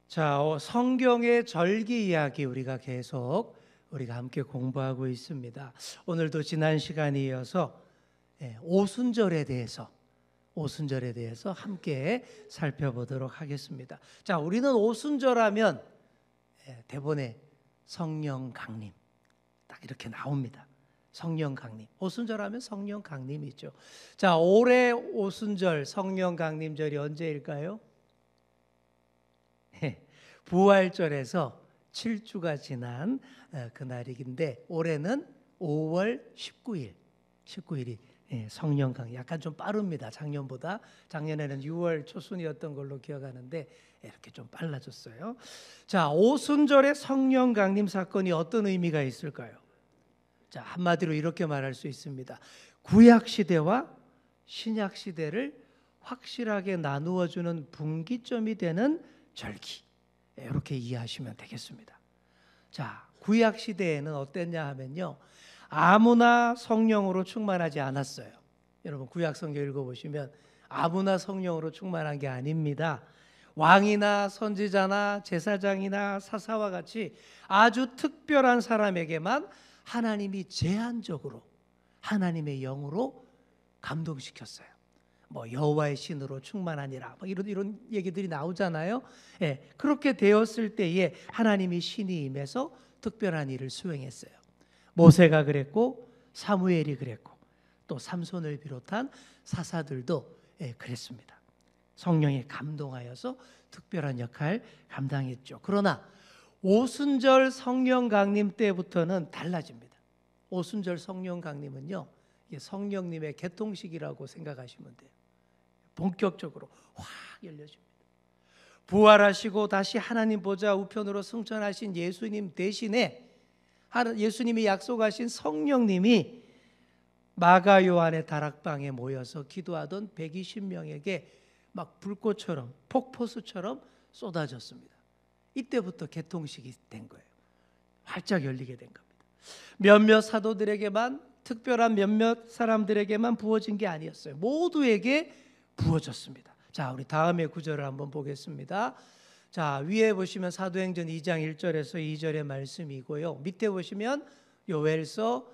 자, 성경의 절기 이야기 우리가 함께 공부하고 있습니다. 오늘도 지난 시간에 이어서 오순절에 대해서 함께 살펴보도록 하겠습니다. 자, 우리는 오순절하면 대본에 성령 강림 딱 이렇게 나옵니다. 성령 강림. 오순절하면 성령 강림이죠. 자, 올해 오순절 성령 강림절이 언제일까요? 부활절에서 7주가 지난 그날인데 올해는 5월 19일이 성령 강림. 약간 좀 빠릅니다. 작년보다. 작년에는 6월 초순이었던 걸로 기억하는데 이렇게 좀 빨라졌어요. 자, 오순절의 성령 강림 사건이 어떤 의미가 있을까요? 자, 한마디로 이렇게 말할 수 있습니다. 구약 시대와 신약 시대를 확실하게 나누어 주는 분기점이 되는 절기. 이렇게 이해하시면 되겠습니다. 자, 구약 시대에는 어땠냐 하면요, 아무나 성령으로 충만하지 않았어요. 여러분 구약 성경 읽어보시면 아무나 성령으로 충만한 게 아닙니다. 왕이나 선지자나 제사장이나 사사와 같이 아주 특별한 사람에게만 하나님이 제한적으로 하나님의 영으로 감동시켰어요. 뭐 여호와의 신으로 충만하니라, 뭐 이런 얘기들이 나오잖아요. 그렇게 되었을 때에 하나님이 신이 임해서 특별한 일을 수행했어요. 모세가 그랬고 사무엘이 그랬고 또 삼손을 비롯한 사사들도 그랬습니다. 성령에 감동하여서 특별한 역할 감당했죠. 그러나 오순절 성령 강림 때부터는 달라집니다. 오순절 성령 강림은요, 성령님의 개통식이라고 생각하시면 돼요. 본격적으로 확 열려집니다. 부활하시고 다시 하나님 보좌 우편으로 승천하신 예수님 대신에 예수님이 약속하신 성령님이 마가 요한의 다락방에 모여서 기도하던 120명에게 막 불꽃처럼 폭포수처럼 쏟아졌습니다. 이때부터 개통식이 된 거예요. 활짝 열리게 된 겁니다. 몇몇 사도들에게만, 특별한 몇몇 사람들에게만 부어진 게 아니었어요. 모두에게 부어졌습니다. 자, 우리 다음에 구절을 한번 보겠습니다. 자, 위에 보시면 사도행전 2장 1절에서 2절의 말씀이고요. 밑에 보시면 요엘서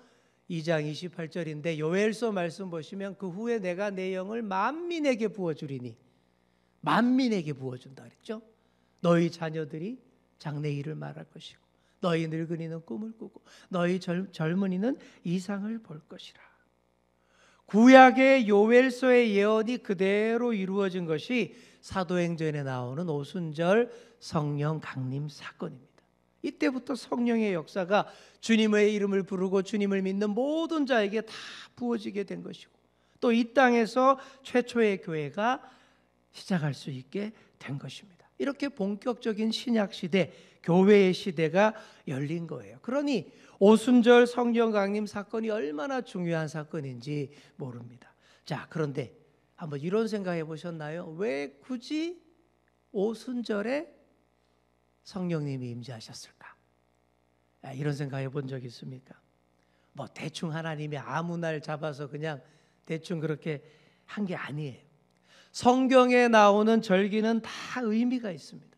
2장 28절인데 요엘서 말씀 보시면 그 후에 내가 내 영을 만민에게 부어주리니, 만민에게 부어준다 그랬죠. 너희 자녀들이 장래 일을 말할 것이고 너희 늙은이는 꿈을 꾸고 너희 젊은이는 이상을 볼 것이라. 구약의 요엘서의 예언이 그대로 이루어진 것이 사도행전에 나오는 오순절 성령 강림 사건입니다. 이때부터 성령의 역사가 주님의 이름을 부르고 주님을 믿는 모든 자에게 다 부어지게 된 것이고 또 이 땅에서 최초의 교회가 시작할 수 있게 된 것입니다. 이렇게 본격적인 신약 시대, 교회의 시대가 열린 거예요. 그러니 오순절 성령 강림 사건이 얼마나 중요한 사건인지 모릅니다. 자, 그런데 한번 이런 생각해 보셨나요? 왜 굳이 오순절에 성령님이 임재하셨을까? 이런 생각해 본 적 있습니까? 뭐 대충 하나님이 아무 날 잡아서 그냥 대충 그렇게 한 게 아니에요. 성경에 나오는 절기는 다 의미가 있습니다.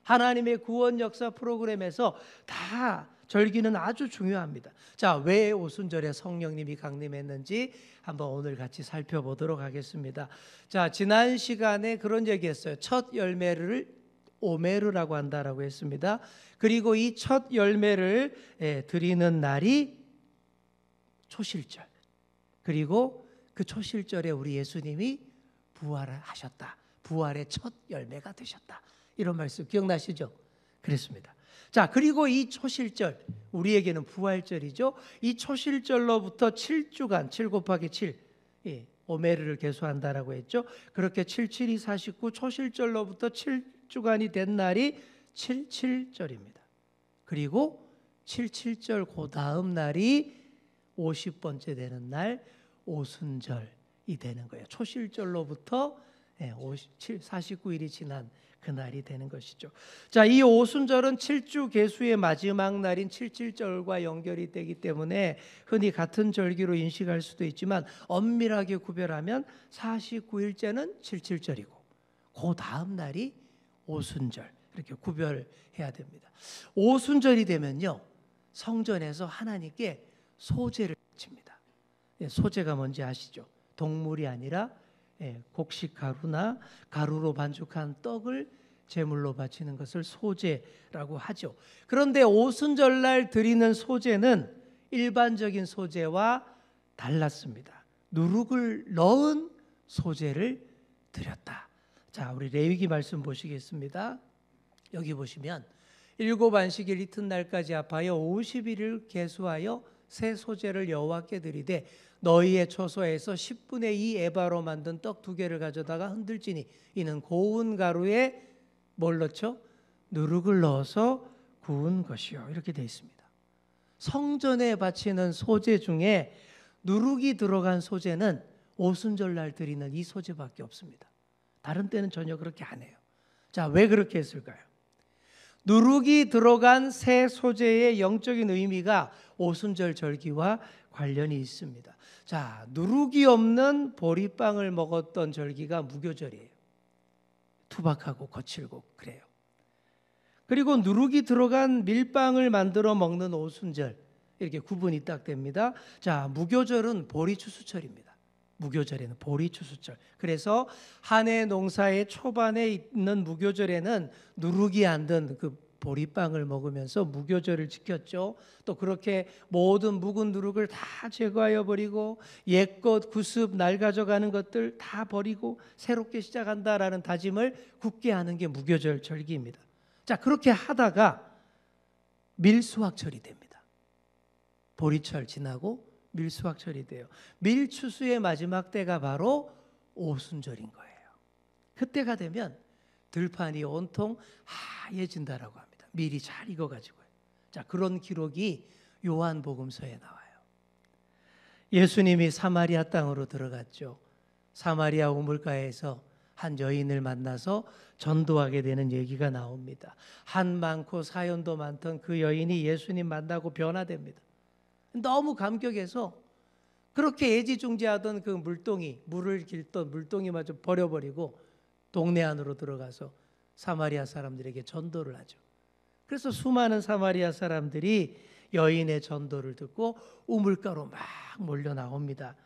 하나님의 구원 역사 프로그램에서 다 절기는 아주 중요합니다. 자, 왜 오순절에 성령님이 강림했는지 한번 오늘 같이 살펴보도록 하겠습니다. 자, 지난 시간에 그런 얘기했어요. 첫 열매를 오메르라고 한다라고 했습니다. 그리고 이 첫 열매를 드리는 날이 초실절. 그리고 그 초실절에 우리 예수님이 부활하셨다. 부활의 첫 열매가 되셨다. 이런 말씀 기억나시죠? 그랬습니다. 자, 그리고 이 초실절, 우리에게는 부활절이죠. 이 초실절로부터 7주간, 7 곱하기 7, 오메르를 계수한다라고 했죠. 그렇게 7, 7이 49, 초실절로부터 7주간이 된 날이 77절입니다. 그리고 77절 그 다음 날이 50번째 되는 날 오순절이 되는 거예요. 초실절로부터 49일이 지난 그날이 되는 것이죠. 자, 이 오순절은 7주 계수의 마지막 날인 77절과 연결이 되기 때문에 흔히 같은 절기로 인식할 수도 있지만 엄밀하게 구별하면 49일째는 77절이고 그 다음 날이 오순절. 이렇게 구별해야 됩니다. 오순절이 되면요, 성전에서 하나님께 소제를 바칩니다. 소제가 뭔지 아시죠? 동물이 아니라 곡식 가루나 가루로 반죽한 떡을 제물로 바치는 것을 소제라고 하죠. 그런데 오순절날 드리는 소제는 일반적인 소제와 달랐습니다. 누룩을 넣은 소제를 드렸다. 자, 우리 레위기 말씀 보시겠습니다. 여기 보시면 일곱 안식일 이튿날까지 합하여 50일을 계수하여 새 소제를 여호와께 드리되 너희의 초소에서 10분의 2 에바로 만든 떡 2개를 가져다가 흔들지니 이는 고운 가루에 뭘 넣죠? 누룩을 넣어서 구운 것이요. 이렇게 되어 있습니다. 성전에 바치는 소제 중에 누룩이 들어간 소제는 오순절날 드리는 이 소제밖에 없습니다. 다른 때는 전혀 그렇게 안 해요. 자, 왜 그렇게 했을까요? 누룩이 들어간 새 소제의 영적인 의미가 오순절 절기와 관련이 있습니다. 자, 누룩이 없는 보리빵을 먹었던 절기가 무교절이에요. 투박하고 거칠고 그래요. 그리고 누룩이 들어간 밀빵을 만들어 먹는 오순절, 이렇게 구분이 딱 됩니다. 자, 무교절은 보리추수철입니다. 무교절에는 보리추수철. 그래서 한 해 농사의 초반에 있는 무교절에는 누룩이 안 든 그 보리빵을 먹으면서 무교절을 지켰죠. 또 그렇게 모든 묵은 누룩을 다 제거하여 버리고 옛것 구습 낡아져가는 것들 다 버리고 새롭게 시작한다라는 다짐을 굳게 하는 게 무교절 절기입니다. 자, 그렇게 하다가 밀수확철이 됩니다. 보리철 지나고 밀수확철이 돼요. 밀추수의 마지막 때가 바로 오순절인 거예요. 그때가 되면 들판이 온통 하얘진다라고 합니다. 밀이 잘 익어가지고요. 자, 그런 기록이 요한복음서에 나와요. 예수님이 사마리아 땅으로 들어갔죠. 사마리아 우물가에서 한 여인을 만나서 전도하게 되는 얘기가 나옵니다. 한 많고 사연도 많던 그 여인이 예수님 만나고 변화됩니다. 너무 감격해서 그렇게 애지중지하던 그 물동이, 물을 길던 물동이마저 버려버리고 동네 안으로 들어가서 사마리아 사람들에게 전도를 하죠. 그래서 수많은 사마리아 사람들이 여인의 전도를 듣고 우물가로 막 몰려 나옵니다.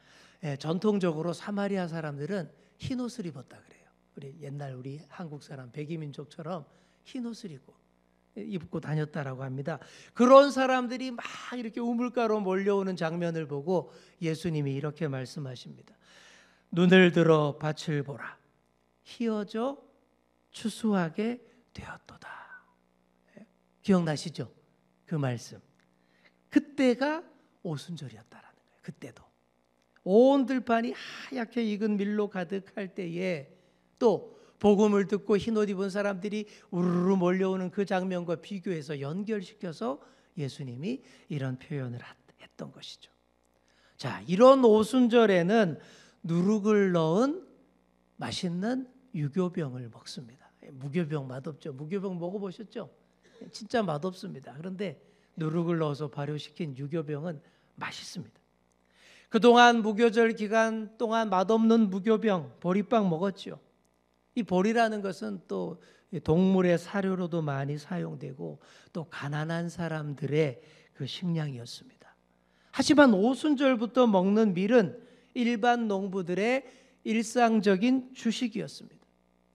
전통적으로 사마리아 사람들은 흰 옷을 입었다 그래요. 우리 옛날 우리 한국 사람 백이민족처럼 흰 옷을 입고 다녔다라고 합니다. 그런 사람들이 막 이렇게 우물가로 몰려오는 장면을 보고 예수님이 이렇게 말씀하십니다. 눈을 들어 밭을 보라. 희어져 추수하게 되었도다. 기억나시죠? 그 말씀. 그때가 오순절이었다라는 거예요. 그때도 온 들판이 하얗게 익은 밀로 가득할 때에 또 복음을 듣고 흰옷 입은 사람들이 우르르 몰려오는 그 장면과 비교해서 연결시켜서 예수님이 이런 표현을 했던 것이죠. 자, 이런 오순절에는 누룩을 넣은 맛있는 유교병을 먹습니다. 무교병 맛없죠. 무교병 먹어보셨죠? 진짜 맛없습니다. 그런데 누룩을 넣어서 발효시킨 유교병은 맛있습니다. 그동안 무교절 기간 동안 맛없는 무교병, 보리빵 먹었죠. 이 보리라는 것은 또 동물의 사료로도 많이 사용되고 또 가난한 사람들의 그 식량이었습니다. 하지만 오순절부터 먹는 밀은 일반 농부들의 일상적인 주식이었습니다.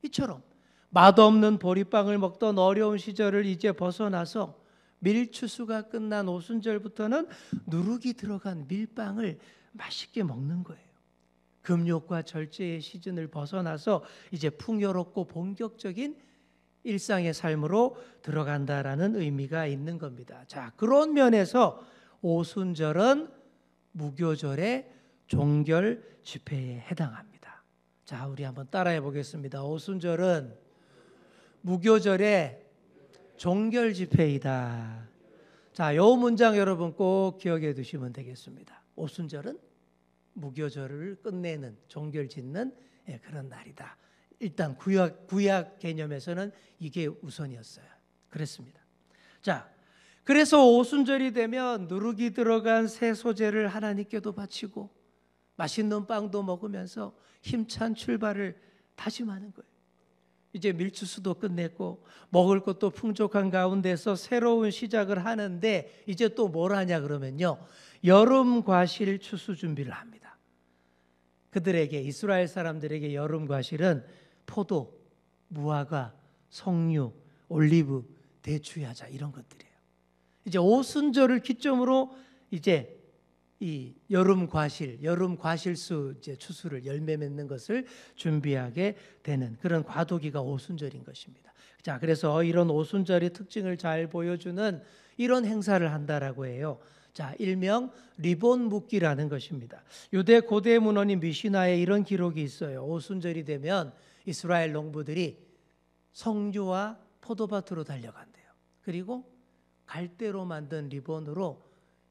이처럼 맛없는 보리빵을 먹던 어려운 시절을 이제 벗어나서 밀추수가 끝난 오순절부터는 누룩이 들어간 밀빵을 맛있게 먹는 거예요. 금욕과 절제의 시즌을 벗어나서 이제 풍요롭고 본격적인 일상의 삶으로 들어간다라는 의미가 있는 겁니다. 자, 그런 면에서 오순절은 무교절의 종결 집회에 해당합니다. 자, 우리 한번 따라해 보겠습니다. 오순절은 무교절의 종결 집회이다. 자, 이 문장 여러분 꼭 기억해 두시면 되겠습니다. 오순절은 무교절을 끝내는 종결 짓는 그런 날이다. 일단 구약 개념에서는 이게 우선이었어요. 그랬습니다. 자, 그래서 오순절이 되면 누룩이 들어간 새 소제를 하나님께도 바치고 맛있는 빵도 먹으면서 힘찬 출발을 다짐하는 거예요. 이제 밀추수도 끝냈고 먹을 것도 풍족한 가운데서 새로운 시작을 하는데 이제 또 뭘 하냐 그러면요, 여름 과실 추수 준비를 합니다. 그들에게, 이스라엘 사람들에게 여름 과실은 포도, 무화과, 석류, 올리브, 대추야자 이런 것들이에요. 이제 오순절을 기점으로 이제 이 여름 과실수 이제 추수를 열매 맺는 것을 준비하게 되는 그런 과도기가 오순절인 것입니다. 자, 그래서 이런 오순절의 특징을 잘 보여주는 이런 행사를 한다라고 해요. 자, 일명 리본 묶기라는 것입니다. 유대 고대 문헌인 미시나에 이런 기록이 있어요. 오순절이 되면 이스라엘 농부들이 석류와 포도밭으로 달려간대요. 그리고 갈대로 만든 리본으로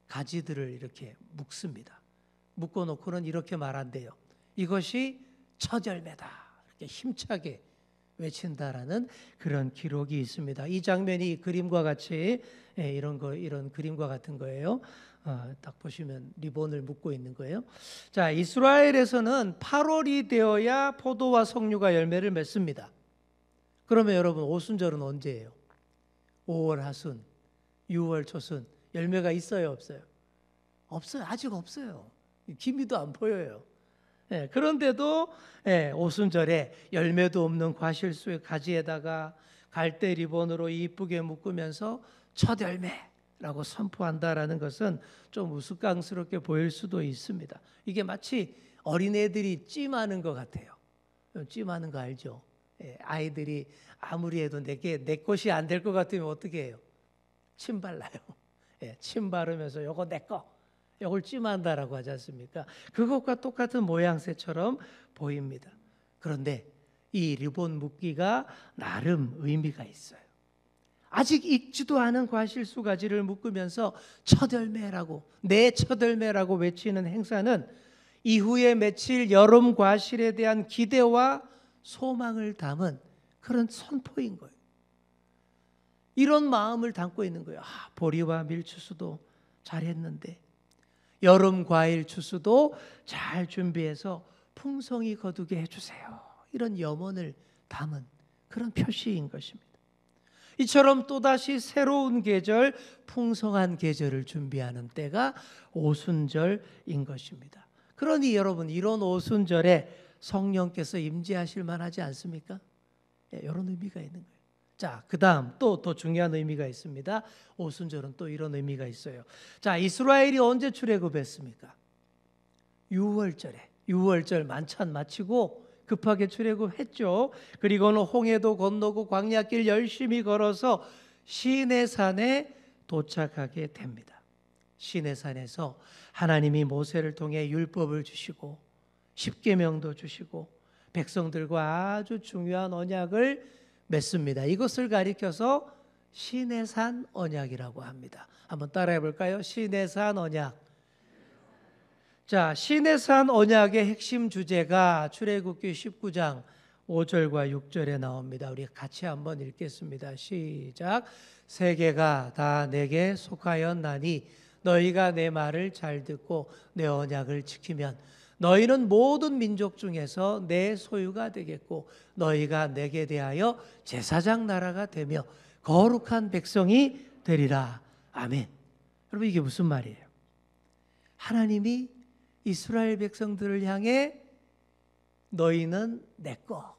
가지들을 이렇게 묶습니다. 묶어놓고는 이렇게 말한대요. 이것이 첫 열매다. 이렇게 힘차게 외친다라는 그런 기록이 있습니다. 이 장면이 그림과 같이 이런 그림과 같은 거예요. 딱 보시면 리본을 묶고 있는 거예요. 자, 이스라엘에서는 8월이 되어야 포도와 석류가 열매를 맺습니다. 그러면 여러분 오순절은 언제예요? 5월 하순, 6월 초순. 열매가 있어요, 없어요? 없어요. 아직 없어요. 기미도 안 보여요. 그런데도 오순절에 열매도 없는 과실수의 가지에다가 갈대 리본으로 이쁘게 묶으면서 첫 열매라고 선포한다라는 것은 좀 우스꽝스럽게 보일 수도 있습니다. 이게 마치 어린애들이 찜하는 것 같아요. 찜하는 거 알죠? 아이들이 아무리 해도 내 것이 안 될 것 같으면 어떻게 해요? 침 발라요. 침 바르면서 요거 내 거, 요걸 찜한다라고 하지 않습니까? 그것과 똑같은 모양새처럼 보입니다. 그런데 이 리본 묶기가 나름 의미가 있어요. 아직 익지도 않은 과실수 가지를 묶으면서 첫 열매라고, 내 첫 열매라고 외치는 행사는 이후에 맺힐 여름 과실에 대한 기대와 소망을 담은 그런 선포인 거예요. 이런 마음을 담고 있는 거예요. 보리와 밀추수도 잘했는데 여름 과일 추수도 잘 준비해서 풍성히 거두게 해주세요. 이런 염원을 담은 그런 표시인 것입니다. 이처럼 또다시 새로운 계절, 풍성한 계절을 준비하는 때가 오순절인 것입니다. 그러니 여러분, 이런 오순절에 성령께서 임재하실 만하지 않습니까? 이런 의미가 있는 거예요. 자, 그 다음 또 더 중요한 의미가 있습니다. 오순절은 또 이런 의미가 있어요. 자, 이스라엘이 언제 출애굽했습니까? 6월절 만찬 마치고 급하게 출애굽했죠. 그리고는 홍해도 건너고 광야길 열심히 걸어서 시내산에 도착하게 됩니다. 시내산에서 하나님이 모세를 통해 율법을 주시고 십계명도 주시고 백성들과 아주 중요한 언약을 맺습니다. 이것을 가리켜서 시내산 언약이라고 합니다. 한번 따라해 볼까요? 시내산 언약. 자, 시내산 언약의 핵심 주제가 출애굽기 19장 5절과 6절에 나옵니다. 우리 같이 한번 읽겠습니다. 시작. 세계가 다 내게 속하였나니 너희가 내 말을 잘 듣고 내 언약을 지키면 너희는 모든 민족 중에서 내 소유가 되겠고 너희가 내게 대하여 제사장 나라가 되며 거룩한 백성이 되리라. 아멘. 여러분, 이게 무슨 말이에요? 하나님이 이스라엘 백성들을 향해 너희는 내 거,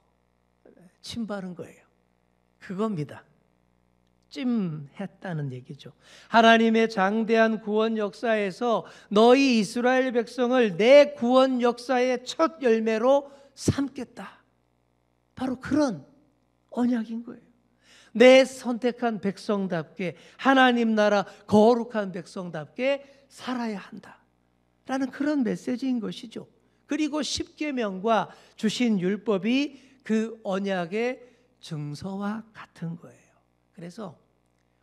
침 바른 거예요. 그겁니다. 찜했다는 얘기죠. 하나님의 장대한 구원 역사에서 너희 이스라엘 백성을 내 구원 역사의 첫 열매로 삼겠다. 바로 그런 언약인 거예요. 내 선택한 백성답게, 하나님 나라 거룩한 백성답게 살아야 한다 라는 그런 메시지인 것이죠. 그리고 십계명과 주신 율법이 그 언약의 증서와 같은 거예요. 그래서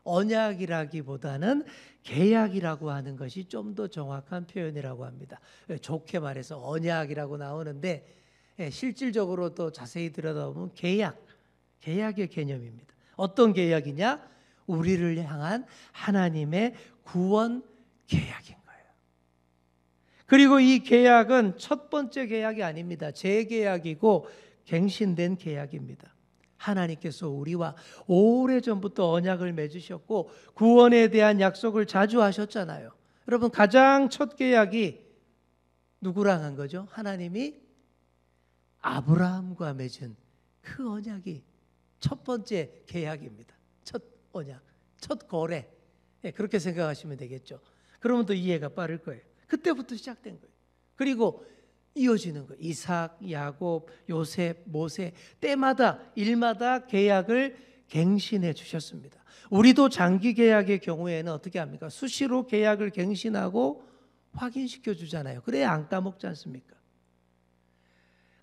언약이라기보다는 계약이라고 하는 것이 좀 더 정확한 표현이라고 합니다. 좋게 말해서 언약이라고 나오는데 실질적으로 또 자세히 들여다보면 계약의 개념입니다. 어떤 계약이냐? 우리를 향한 하나님의 구원 계약인 거예요. 그리고 이 계약은 첫 번째 계약이 아닙니다. 재계약이고 갱신된 계약입니다. 하나님께서 우리와 오래전부터 언약을 맺으셨고 구원에 대한 약속을 자주 하셨잖아요. 여러분, 가장 첫 계약이 누구랑 한 거죠? 하나님이 아브라함과 맺은 그 언약이 첫 번째 계약입니다. 첫 언약, 첫 거래. 그렇게 생각하시면 되겠죠. 그러면 또 이해가 빠를 거예요. 그때부터 시작된 거예요. 그리고 이어지는 거예요. 이삭, 야곱, 요셉, 모세, 때마다 일마다 계약을 갱신해 주셨습니다. 우리도 장기 계약의 경우에는 어떻게 합니까? 수시로 계약을 갱신하고 확인시켜 주잖아요. 그래야 안 까먹지 않습니까?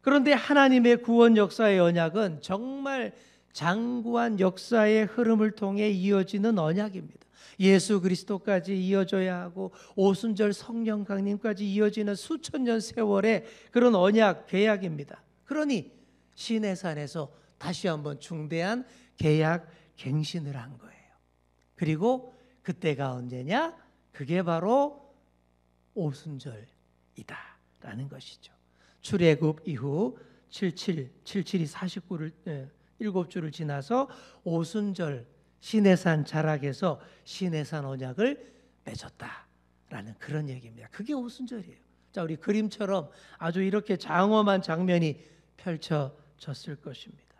그런데 하나님의 구원 역사의 언약은 정말 장구한 역사의 흐름을 통해 이어지는 언약입니다. 예수 그리스도까지 이어져야 하고 오순절 성령 강림까지 이어지는 수천 년 세월의 그런 언약 계약입니다. 그러니 시내산에서 다시 한번 중대한 계약 갱신을 한 거예요. 그리고 그때가 언제냐? 그게 바로 오순절이다라는 것이죠. 출애굽 이후 77이 7주를 지나서 오순절 시내산 자락에서 시내산 언약을 맺었다라는 그런 얘기입니다. 그게 오순절이에요. 자, 우리 그림처럼 아주 이렇게 장엄한 장면이 펼쳐졌을 것입니다.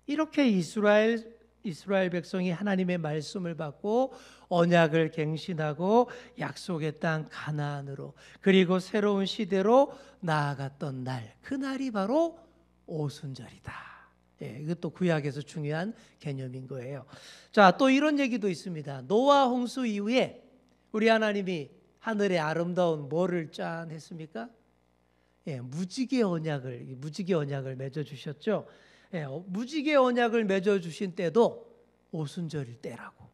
이렇게 이스라엘 백성이 하나님의 말씀을 받고 언약을 갱신하고 약속의 땅 가나안으로 그리고 새로운 시대로 나아갔던 날, 그 날이 바로 오순절이다. 이것도 구약에서 중요한 개념인 거예요. 자, 또 이런 얘기도 있습니다. 노아 홍수 이후에 우리 하나님이 하늘의 아름다운 뭐를 짠 했습니까? 무지개 언약을 맺어 주셨죠. 무지개 언약을 맺어 주신 때도 오순절일 때라고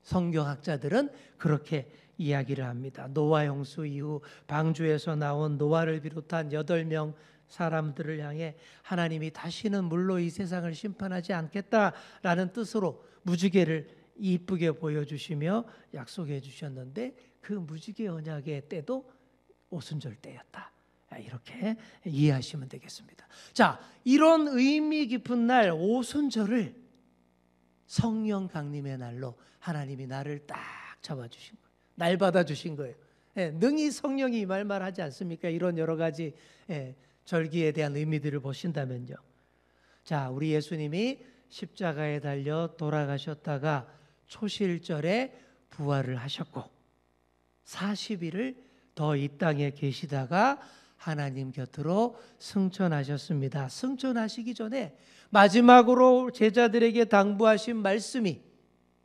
성경학자들은 그렇게 이야기를 합니다. 노아 홍수 이후 방주에서 나온 노아를 비롯한 8명 사람들을 향해 하나님이 다시는 물로 이 세상을 심판하지 않겠다라는 뜻으로 무지개를 이쁘게 보여주시며 약속해 주셨는데 그 무지개 언약의 때도 오순절 때였다. 이렇게 이해하시면 되겠습니다. 자, 이런 의미 깊은 날 오순절을 성령 강림의 날로 하나님이 나를 딱 잡아주신 거예요. 날 받아주신 거예요. 능히 성령이 이 말만 하지 않습니까? 이런 여러 가지 절기에 대한 의미들을 보신다면요. 자, 우리 예수님이 십자가에 달려 돌아가셨다가 초실절에 부활을 하셨고 40일을 더 이 땅에 계시다가 하나님 곁으로 승천하셨습니다. 승천하시기 전에 마지막으로 제자들에게 당부하신 말씀이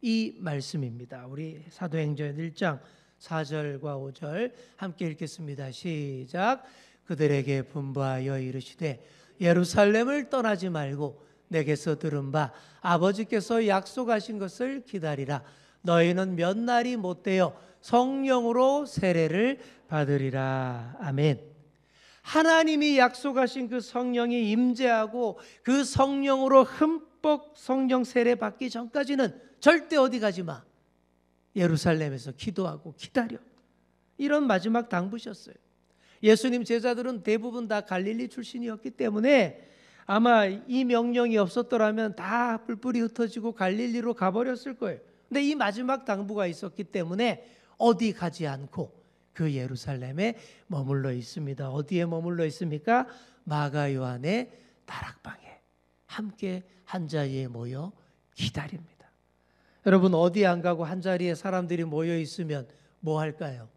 이 말씀입니다. 우리 사도행전 1장 4절과 5절 함께 읽겠습니다. 시작. 그들에게 분부하여 이르시되 예루살렘을 떠나지 말고 내게서 들은 바 아버지께서 약속하신 것을 기다리라. 너희는 몇 날이 못되어 성령으로 세례를 받으리라. 아멘. 하나님이 약속하신 그 성령이 임재하고 그 성령으로 흠뻑 성령 세례 받기 전까지는 절대 어디 가지 마. 예루살렘에서 기도하고 기다려. 이런 마지막 당부셨어요. 예수님 제자들은 대부분 다 갈릴리 출신이었기 때문에 아마 이 명령이 없었더라면 다 뿔뿔이 흩어지고 갈릴리로 가버렸을 거예요. 근데 이 마지막 당부가 있었기 때문에 어디 가지 않고 그 예루살렘에 머물러 있습니다. 어디에 머물러 있습니까? 마가 요한의 다락방에 함께 한자리에 모여 기다립니다. 여러분, 어디 안 가고 한자리에 사람들이 모여 있으면 뭐 할까요?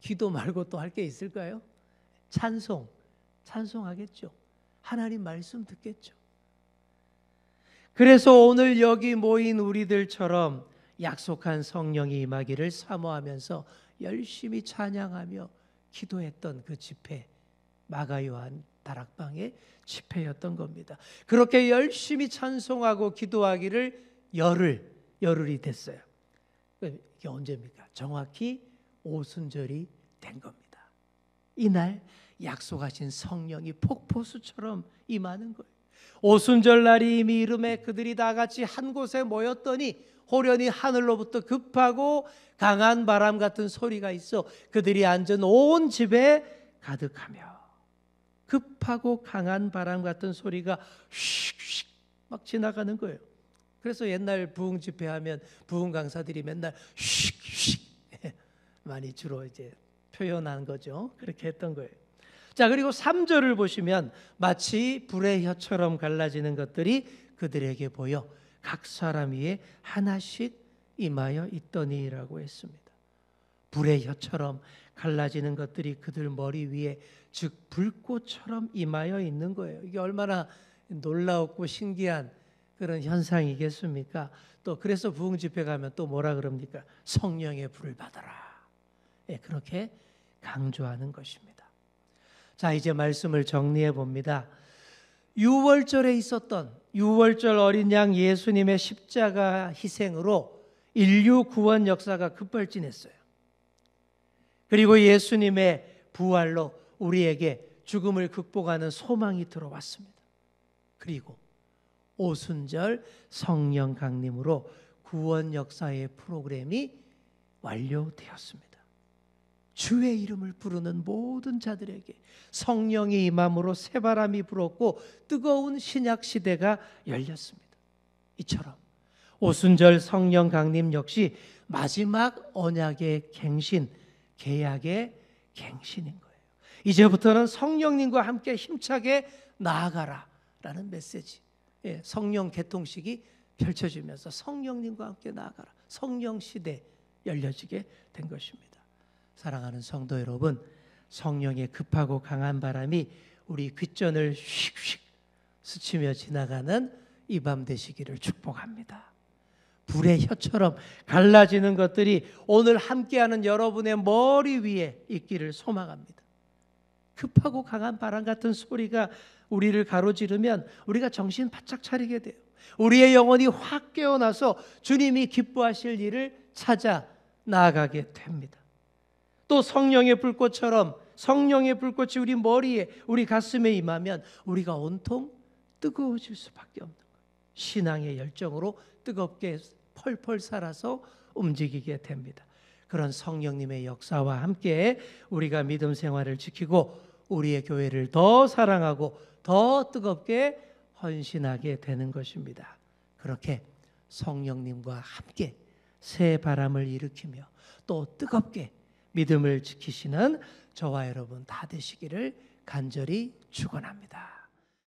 기도 말고 또 할 게 있을까요? 찬송하겠죠. 하나님 말씀 듣겠죠. 그래서 오늘 여기 모인 우리들처럼 약속한 성령이 임하기를 사모하면서 열심히 찬양하며 기도했던 그 집회, 마가 요한 다락방의 집회였던 겁니다. 그렇게 열심히 찬송하고 기도하기를 열흘이 됐어요. 이게 언제입니까? 정확히 오순절이 된 겁니다. 이날 약속하신 성령이 폭포수처럼 임하는 거예요. 오순절 날이 이미 이름에 그들이 다 같이 한 곳에 모였더니 호련히 하늘로부터 급하고 강한 바람 같은 소리가 있어 그들이 앉은 온 집에 가득하며 급하고 강한 바람 같은 소리가 휙휙 막 지나가는 거예요. 그래서 옛날 부흥 집회하면 부흥 강사들이 맨날 휙휙 많이 주로 이제 표현한 거죠. 그렇게 했던 거예요. 자, 그리고 3절을 보시면 마치 불의 혀처럼 갈라지는 것들이 그들에게 보여 각 사람 위에 하나씩 임하여 있더니라고 했습니다. 불의 혀처럼 갈라지는 것들이 그들 머리 위에 즉 불꽃처럼 임하여 있는 거예요. 이게 얼마나 놀라웠고 신기한 그런 현상이겠습니까? 또 그래서 부흥 집회 가면 또 뭐라 그럽니까? 성령의 불을 받아라. 예, 그렇게 강조하는 것입니다. 자, 이제 말씀을 정리해 봅니다. 유월절에 있었던 유월절 어린 양 예수님의 십자가 희생으로 인류 구원 역사가 급발진했어요. 그리고 예수님의 부활로 우리에게 죽음을 극복하는 소망이 들어왔습니다. 그리고 오순절 성령 강림으로 구원 역사의 프로그램이 완료되었습니다. 주의 이름을 부르는 모든 자들에게 성령이 임함으로 새바람이 불었고 뜨거운 신약 시대가 열렸습니다. 이처럼 오순절 성령 강림 역시 마지막 언약의 갱신, 계약의 갱신인 거예요. 이제부터는 성령님과 함께 힘차게 나아가라라는 메시지. 예, 성령 개통식이 펼쳐지면서 성령님과 함께 나아가라. 성령 시대 열려지게 된 것입니다. 사랑하는 성도 여러분, 성령의 급하고 강한 바람이 우리 귓전을 휙휙 스치며 지나가는 이 밤 되시기를 축복합니다. 불의 혀처럼 갈라지는 것들이 오늘 함께하는 여러분의 머리 위에 있기를 소망합니다. 급하고 강한 바람 같은 소리가 우리를 가로지르면 우리가 정신 바짝 차리게 돼요. 우리의 영혼이 확 깨어나서 주님이 기뻐하실 일을 찾아 나아가게 됩니다. 또 성령의 불꽃처럼 성령의 불꽃이 우리 머리에 우리 가슴에 임하면 우리가 온통 뜨거워질 수밖에 없는 거예요. 신앙의 열정으로 뜨겁게 펄펄 살아서 움직이게 됩니다. 그런 성령님의 역사와 함께 우리가 믿음 생활을 지키고 우리의 교회를 더 사랑하고 더 뜨겁게 헌신하게 되는 것입니다. 그렇게 성령님과 함께 새 바람을 일으키며 또 뜨겁게 믿음을 지키시는 저와 여러분 다 되시기를 간절히 축원합니다.